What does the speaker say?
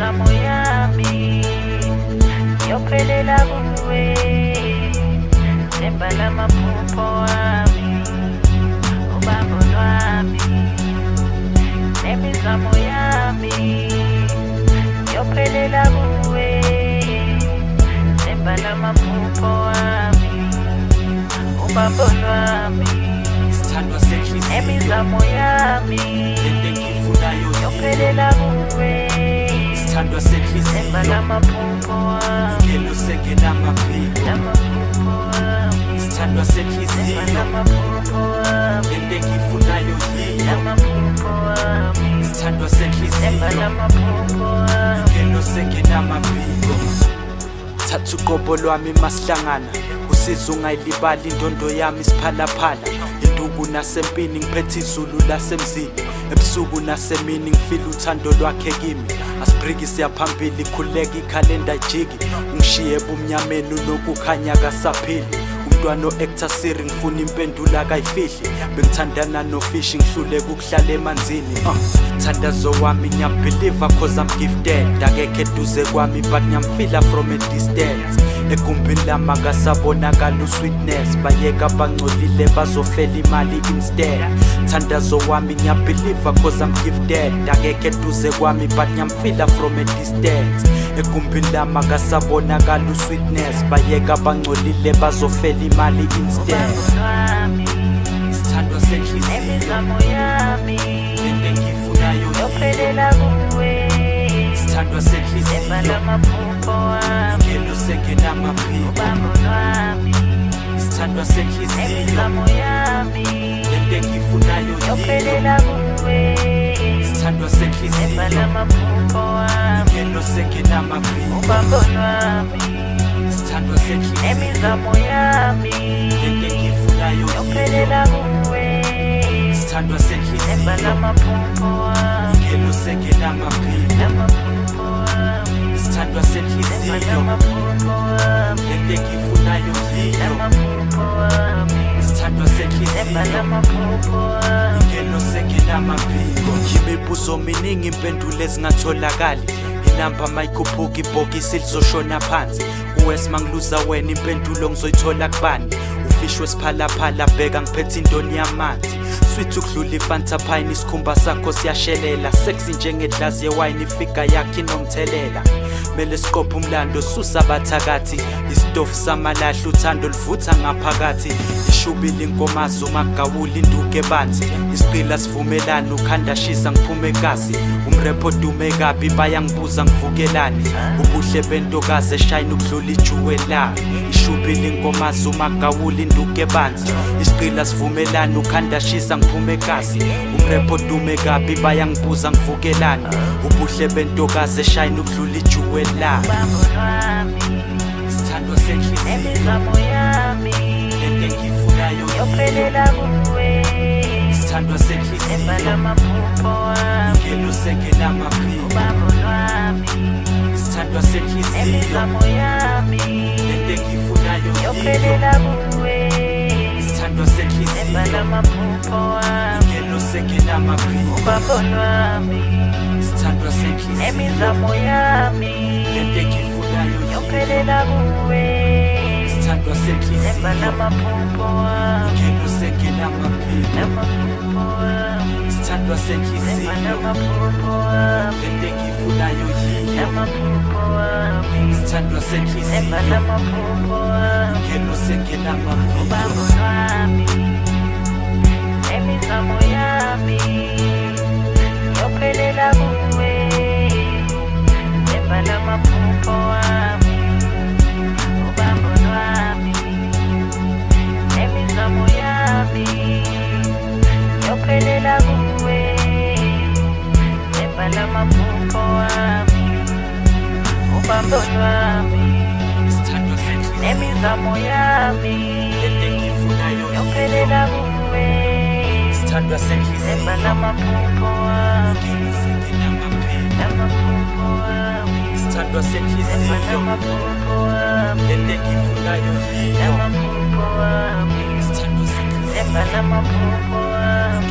Imizamo yami yophelela kuwe, themba lamaphupho wami, ubambo lwami. Imizamo yami yophelela kuwe, themba lamaphupho wami, ubambo lwami. Imizamo yami yophelela kuwe, themba lamaphupho wami, lamaphupho wami, themba lamaphupho wami, lamaphupho wami, themba lamaphupho wami. Thatha uqobo lwami masihlangana, usizo ungayilibali indondo yami isiphalaphala. Induku nasempini ngiphethe izulu lasemzini, ebusuku nasemini ngifila uthando lwakhe kimi. Asibriki siyaphambili khuleka ikhalenda jiki, ungishiye ebumnyameni unokukhanya kasaphili. Umntwana o-Ectasiri ngifuna impendulo akayifihli, bengithandana nofishi ngihluleka ukuhlala emanzini. Thandazo wami ngiyabheliva cause I'm gifted, akekho eduze kwami but ngiyamfila from a distance. Egumbini lami akasabonakala usweetness, bayeka bangcolile bazofela imali instead. Thandazo wami ngiyabheliva cause I'm gifted, akekho eduze kwami but ngiyamfila from a distance. Egumbini lami akasabonakala usweetness, bayeka bangcolile bazofela imali instead. Imizamo yami yophelela kuwe, themba lamaphupho wami, ubambo lwami. Imizamo yami yophelela kuwe, themba lamaphupho wami, ubambo lwami. Imizamo yami yophelela kuwe, themba lamaphupho wami, lamaphupho wami, themba lamaphupho wami, lamaphupho wami, themba lamaphupho wami. Imibuzo miningi impendulo ezingatholakali, inamba mayikhuphuka ibhokisi lizoshona phansi. Kuwe simangiluza wena impendulo ngizoyithola kubani? Ufishwe siphalaphala bheka ngiphethe indoni yamanzi, sweet ukudlula iFanta pine, isikhumba sakho siyashelela. Sexy njengedlazi yewayini, ifika yakhe inomthelela. Mele siqophe umlando susa abathakathi, isitofu samalahla uthando livutha ngaphakathi. Ishubile inkomazi umagawula induku ebanzi, isiqila sivumelana ukhanda shisa ngiphume egasi. Umrepho dume kabi bayangibuza ngivukelani, ubuhle bentokazi eshayina ukudlula ijuwela. Ishubile inkomazi umagawula induku ebanzi, isiqila sivumelana ukhanda shisa ngiphume egasi. Umrepho dume kabi bayangibuza ngivukelani, ubuhle bentokazi eshayina ukudlula ijuwela. Ubambo lwami, imizamo yami yophelela kuwe, themba lamaphupho wami, ubambo lwami. Imizamo yami yophelela kuwe, themba lamaphupho wami, ubambo lwami. Imizamo yami yophelela kuwe, themba lamaphupho wami, lamaphupho wami, themba lamaphupho wami, lamaphupho wami, themba lamaphupho wami, ubambo lwami. Imizamo yami yophelela kuwe, themba lamaphupho wami, ubambo lwami. Imizamo yami yophelela kuwe, themba lamaphupho wami, ubambo lwami. Imizamo yami yophelela kuwe, themba lamaphupho wami, lamaphupho wami, themba lamaphupho wami, lamaphupho wami, themba lamaphupho wami.